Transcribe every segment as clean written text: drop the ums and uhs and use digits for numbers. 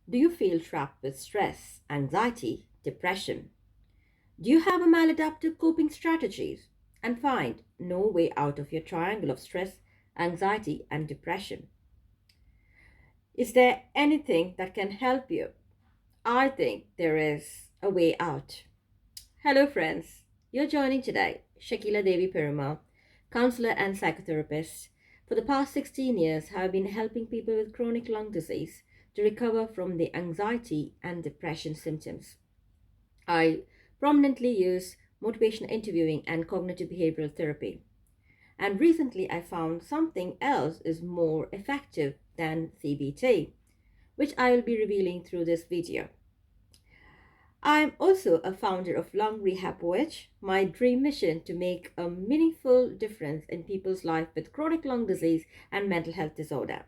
Do you feel trapped with stress, anxiety, depression? Do you have a maladaptive coping strategies and find no way out of your triangle of stress, anxiety, and depression? Is there anything that can help you? I think there is a way out. Hello, friends. You're joining today Shakila Devi Perumal, counselor and psychotherapist. For the past 16 years, I have been helping people with chronic lung disease to recover from the anxiety and depression symptoms. I prominently use motivational interviewing and cognitive behavioral therapy. And recently, I found something else is more effective than CBT, which I will be revealing through this video. I'm also a founder of Lung Rehab Voyage, my dream mission to make a meaningful difference in people's life with chronic lung disease and mental health disorder.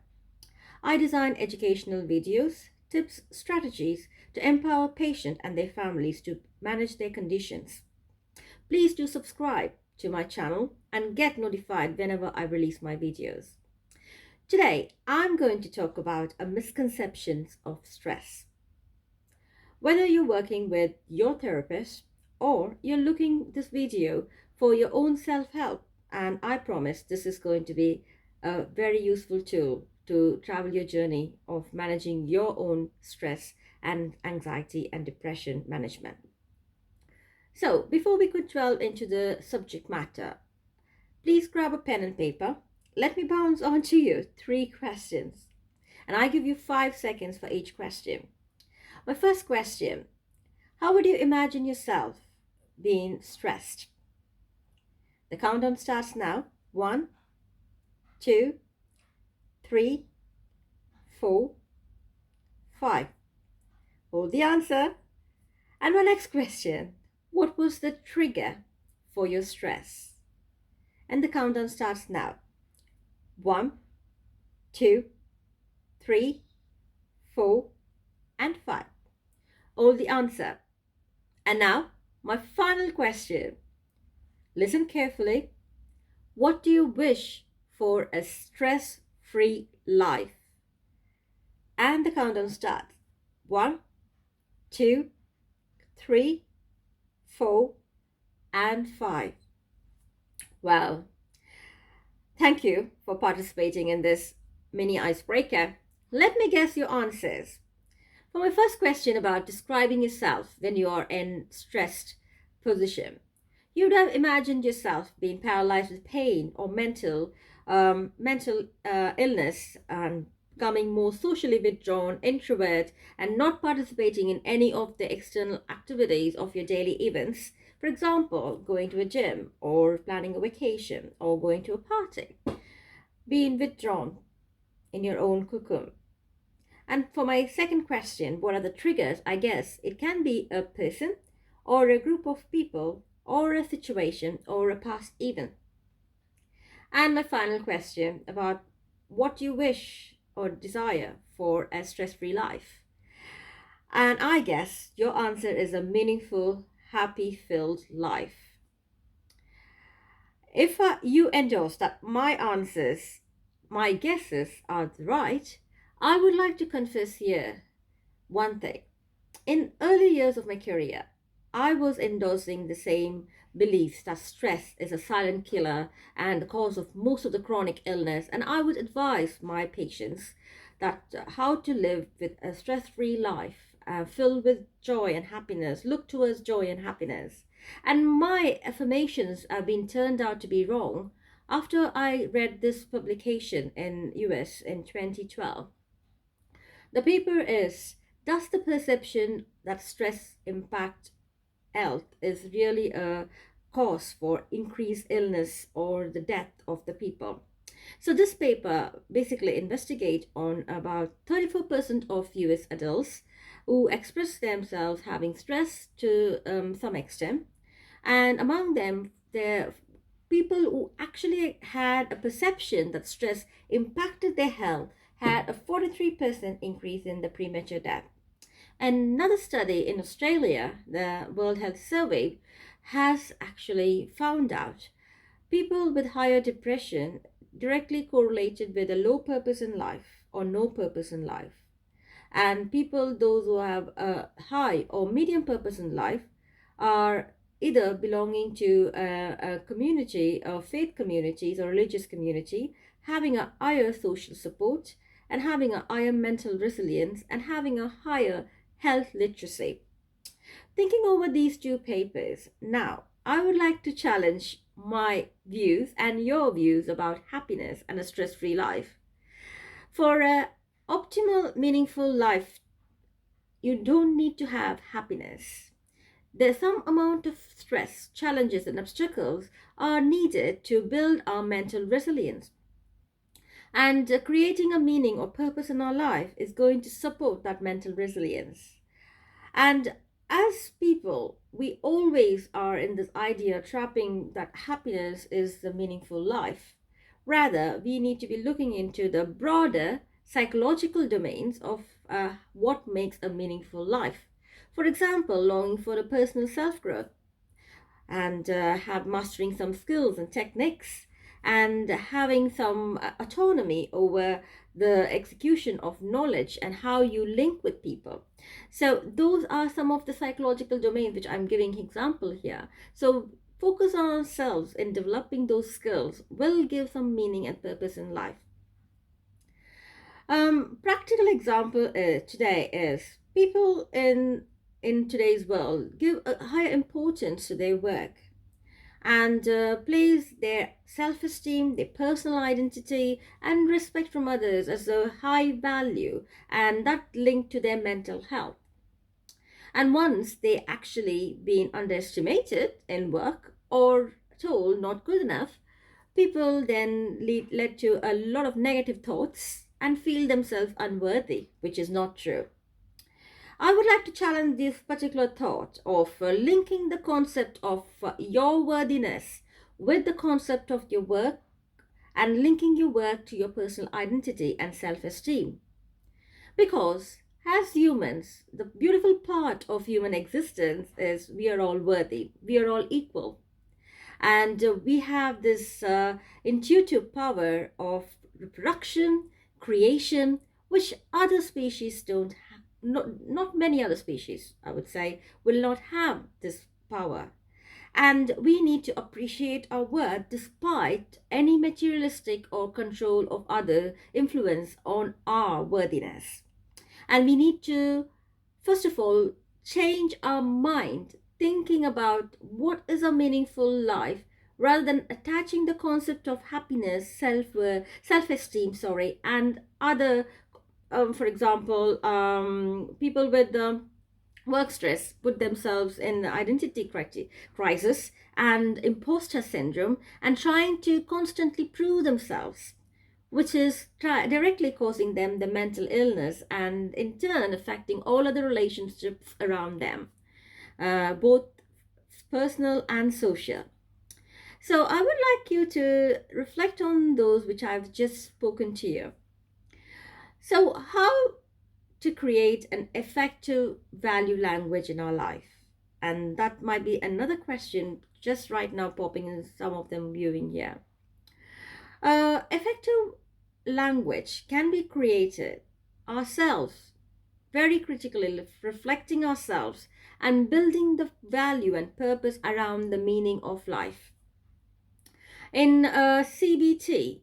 I design educational videos, tips, strategies to empower patients and their families to manage their conditions. Please do subscribe to my channel and get notified whenever I release my videos. Today, I'm going to talk about a misconceptions of stress. Whether you're working with your therapist or you're looking this video for your own self-help, and I promise this is going to be a very useful tool to travel your journey of managing your own stress and anxiety and depression management. So, before we could delve into the subject matter, please grab a pen and paper. Let me bounce on to you 3 questions, and I give you 5 seconds for each question. My first question: how would you imagine yourself being stressed? The countdown starts now. 1, 2, 3, 4, 5. Hold the answer. And my next question: what was the trigger for your stress? And the countdown starts now. 1, 2, 3, 4, and 5. Hold the answer. And now, my final question. Listen carefully. What do you wish for a stress-free life? And the countdown starts. 1, 2, 3, 4, and 5. Well, thank you for participating in this mini icebreaker. Let me guess your answers. For my first question about describing yourself when you are in stressed position, you would have imagined yourself being paralyzed with pain or mental illness and becoming more socially withdrawn, introvert, and not participating in any of the external activities of your daily events. For example, going to a gym or planning a vacation or going to a party. Being withdrawn in your own cocoon. And for my second question, what are the triggers? I guess it can be a person or a group of people or a situation or a past event. And my final question about what you wish or desire for a stress-free life. And I guess your answer is a meaningful, happy-filled life. If you endorse that my answers, my guesses are right, I would like to confess here one thing. In early years of my career, I was endorsing the same beliefs that stress is a silent killer and the cause of most of the chronic illness, and I would advise my patients that how to live with a stress-free life filled with joy and happiness, look towards joy and happiness. And my affirmations have been turned out to be wrong after I read this publication in US in 2012. The paper is, does the perception that stress impact health is really a cause for increased illness or the death of the people? So this paper basically investigate on about 34% of US adults who express themselves having stress to some extent. And among them, the people who actually had a perception that stress impacted their health had a 43% increase in the premature death. Another study in Australia, the World Health Survey, has actually found out people with higher depression directly correlated with a low purpose in life or no purpose in life. And people, those who have a high or medium purpose in life, are either belonging to a community or faith communities or religious community, having a higher social support and having a higher mental resilience and having a higher health literacy. Thinking over these two papers, now I would like to challenge my views and your views about happiness and a stress free life. For a optimal, meaningful life, you don't need to have happiness. There's some amount of stress, challenges, and obstacles are needed to build our mental resilience. And creating a meaning or purpose in our life is going to support that mental resilience. And as people, we always are in this idea trapping that happiness is the meaningful life. Rather, we need to be looking into the broader psychological domains of what makes a meaningful life. For example, longing for a personal self growth and have mastering some skills and techniques and having some autonomy over the execution of knowledge and how you link with people. So those are some of the psychological domains which I'm giving example here. So focus on ourselves in developing those skills will give some meaning and purpose in life. Practical example today is people in today's world give a higher importance to their work and place their self-esteem, their personal identity, and respect from others as a high value, and that linked to their mental health. And once they actually been underestimated in work or told not good enough, people then led to a lot of negative thoughts and feel themselves unworthy, which is not true. I would like to challenge this particular thought of linking the concept of your worthiness with the concept of your work and linking your work to your personal identity and self-esteem. Because as humans, the beautiful part of human existence is we are all worthy, we are all equal. And we have this intuitive power of reproduction, creation, which other species don't have. Not many other species, I would say, will not have this power. And we need to appreciate our worth despite any materialistic or control of other influence on our worthiness. And we need to, first of all, change our mind thinking about what is a meaningful life rather than attaching the concept of happiness, self-esteem, and other, for example, people with work stress put themselves in identity crisis and imposter syndrome and trying to constantly prove themselves, which is directly causing them the mental illness and in turn affecting all other relationships around them, both personal and social. So I would like you to reflect on those which I've just spoken to you. So how to create an effective value language in our life? And that might be another question just right now popping in some of them viewing here. Effective language can be created ourselves, very critically reflecting ourselves and building the value and purpose around the meaning of life. In CBT,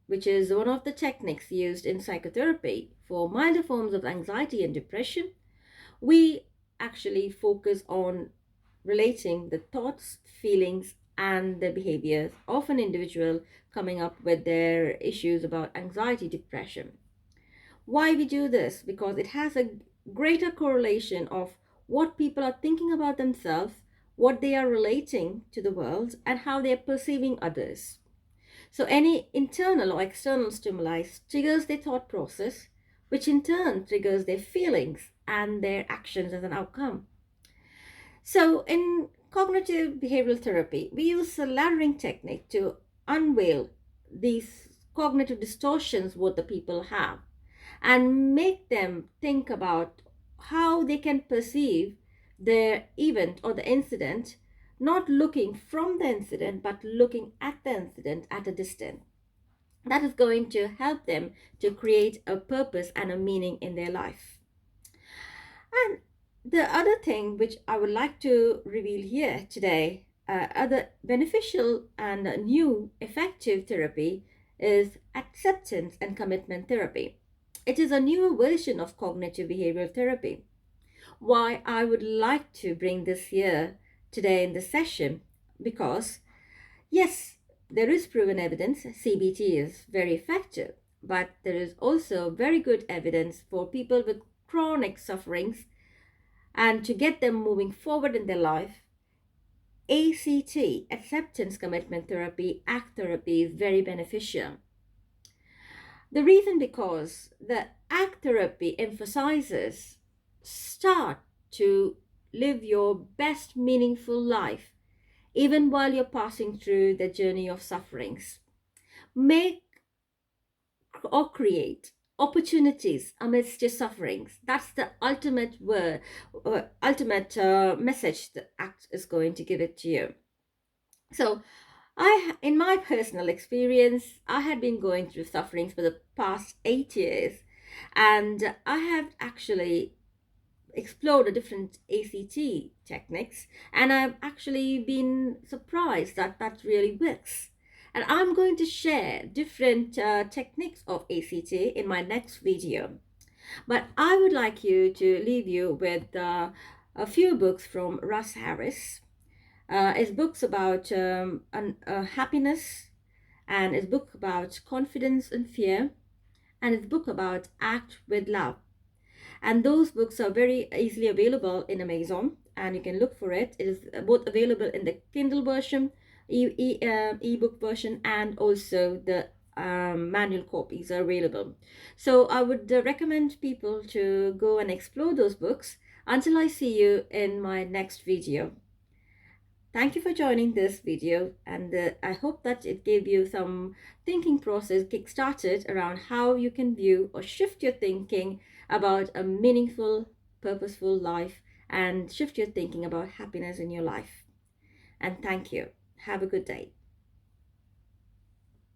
which is one of the techniques used in psychotherapy for milder forms of anxiety and depression, we actually focus on relating the thoughts, feelings, and the behaviors of an individual coming up with their issues about anxiety, depression. Why we do this? Because it has a greater correlation of what people are thinking about themselves, what they are relating to the world, and how they are perceiving others. So any internal or external stimuli triggers their thought process, which in turn triggers their feelings and their actions as an outcome. So in cognitive behavioral therapy, we use a laddering technique to unveil these cognitive distortions what the people have and make them think about how they can perceive the event or the incident, not looking from the incident, but looking at the incident at a distance. That is going to help them to create a purpose and a meaning in their life. And the other thing which I would like to reveal here today, other beneficial and new effective therapy is acceptance and commitment therapy. It is a newer version of cognitive behavioral therapy. Why I would like to bring this here today in this session, because yes, there is proven evidence CBT is very effective, but there is also very good evidence for people with chronic sufferings, and to get them moving forward in their life. ACT, acceptance commitment therapy, ACT therapy, is very beneficial. The reason because the ACT therapy emphasizes start to live your best meaningful life even while you're passing through the journey of sufferings. Make or create opportunities amidst your sufferings. That's the ultimate word, ultimate message the ACT is going to give it to you. So, in my personal experience, I had been going through sufferings for the past 8 years, and I have actually explored the different ACT techniques, and I've actually been surprised that that really works. And I'm going to share different techniques of ACT in my next video. But I would like you to leave you with a few books from Russ Harris. His books about happiness, and his book about confidence and fear, and his book about act with love. And those books are very easily available in Amazon, and you can look for it. It is both available in the Kindle version, ebook version, and also the manual copies are available. So I would recommend people to go and explore those books. Until I see you in my next video. Thank you for joining this video, and I hope that it gave you some thinking process kick-started around how you can view or shift your thinking about a meaningful, purposeful life, and shift your thinking about happiness in your life. And thank you. Have a good day.